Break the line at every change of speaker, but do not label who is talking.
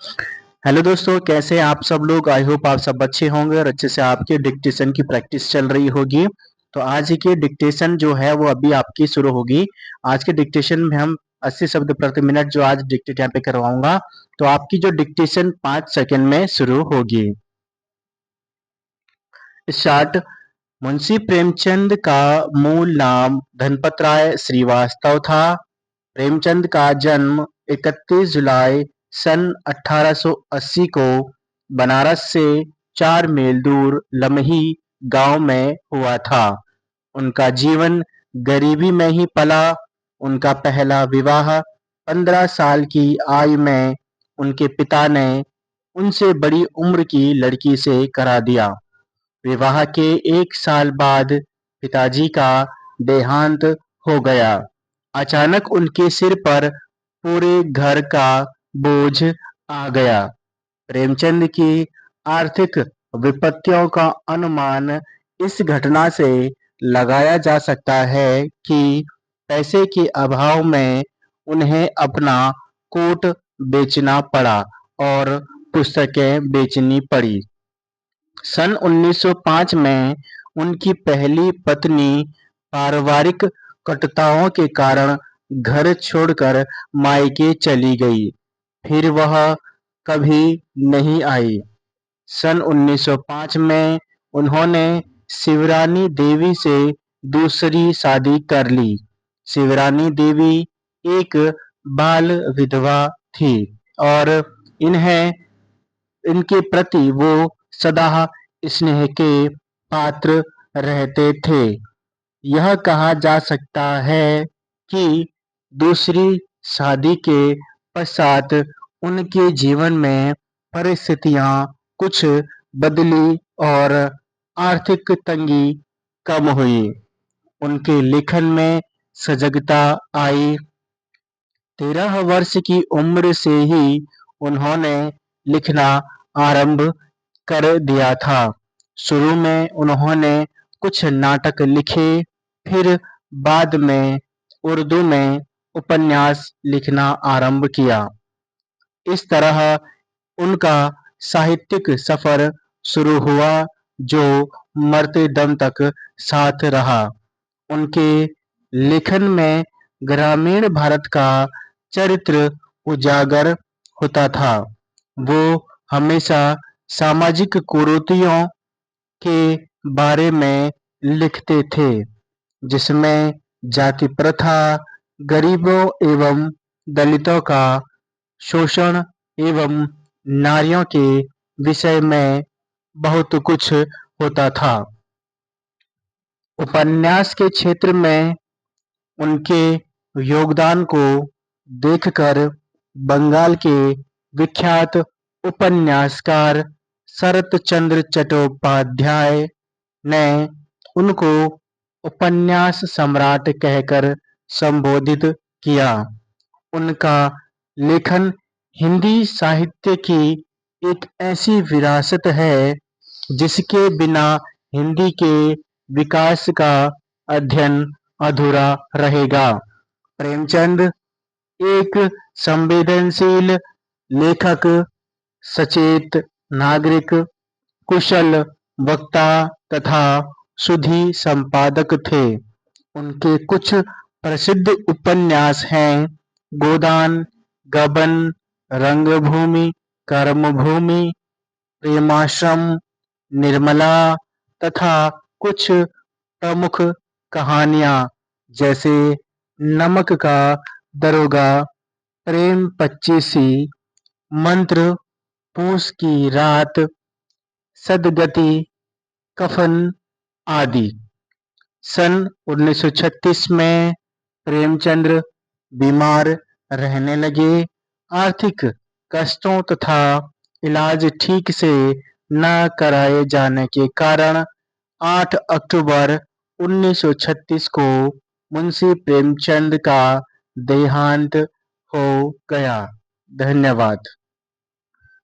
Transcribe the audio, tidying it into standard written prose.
Hello दोस्तों, कैसे हैं आप सब लोग। आई होप आप सब अच्छे होंगे और अच्छे से आपके डिक्टेशन की प्रैक्टिस चल रही होगी। तो आज की डिक्टेशन जो है वो अभी आपकी शुरू होगी। आज के डिक्टेशन में हम 80 शब्द प्रति मिनट जो आज डिक्टेट यहाँ पे करवाऊंगा। तो आपकी जो डिक्टेशन 5 सेकंड में शुरू होगी। स्टार्ट। मुंशी प्रेमचंद का मूल नाम धनपत राय श्रीवास्तव था। प्रेमचंद का जन्म 31 जुलाई सन 1880 को बनारस से 4 मील दूर लमही गांव में हुआ था। उनका जीवन गरीबी में ही पला। उनका पहला विवाह 15 साल की आयु में उनके पिता ने उनसे बड़ी उम्र की लड़की से करा दिया। विवाह के 1 साल बाद पिताजी का देहांत हो गया। अचानक उनके सिर पर पूरे घर का बोझ आ गया। प्रेमचंद की आर्थिक विपत्तियों का अनुमान इस घटना से लगाया जा सकता है कि पैसे के अभाव में उन्हें अपना कोट बेचना पड़ा और पुस्तकें बेचनी पड़ी। सन 1905 में उनकी पहली पत्नी पारिवारिक कटुताओं के कारण घर छोड़कर मायके चली गई। फिर वह कभी नहीं आई। सन 1905 में उन्होंने शिवरानी देवी से दूसरी शादी कर ली। शिवरानी देवी एक बाल विधवा थी और इन्हें इनके प्रति वो सदा स्नेह के पात्र रहते थे। यह कहा जा सकता है कि दूसरी शादी के पश्चात उनके जीवन में परिस्थितियां कुछ बदली और आर्थिक तंगी कम हुई। उनके लेखन में सजगता आई। 13 वर्ष की उम्र से ही उन्होंने लिखना आरंभ कर दिया था। शुरू में उन्होंने कुछ नाटक लिखे, फिर बाद में उर्दू में उपन्यास लिखना आरंभ किया। इस तरह उनका साहित्यिक सफर शुरू हुआ जो मरते दम तक साथ रहा। उनके लेखन में ग्रामीण भारत का चरित्र उजागर होता था। वो हमेशा सामाजिक कुरीतियों के बारे में लिखते थे, जिसमें जाति प्रथा, गरीबों एवं दलितों का शोषण एवं नारियों के विषय में बहुत कुछ होता था। उपन्यास के क्षेत्र में उनके योगदान को देखकर बंगाल के विख्यात उपन्यासकार शरत चंद्र चट्टोपाध्याय ने उनको उपन्यास सम्राट कहकर संबोधित किया। उनका लेखन हिंदी साहित्य की एक ऐसी विरासत है जिसके बिना हिंदी के विकास का अध्ययन अधूरा रहेगा। प्रेमचंद एक संवेदनशील लेखक, सचेत नागरिक, कुशल वक्ता तथा सुधि संपादक थे। उनके कुछ प्रसिद्ध उपन्यास हैं गोदान, गबन, रंगभूमि, कर्मभूमि, प्रेमाश्रम, निर्मला तथा कुछ प्रमुख कहानियां जैसे नमक का दरोगा, प्रेम पच्चीसी, मंत्र, पूस की रात, सदगति, कफन आदि। सन 1936 में प्रेमचंद्र बीमार रहने लगे। आर्थिक कष्टों तथा इलाज ठीक से न कराए जाने के कारण 8 अक्टूबर 1936 को मुंशी प्रेमचंद का देहांत हो गया। धन्यवाद।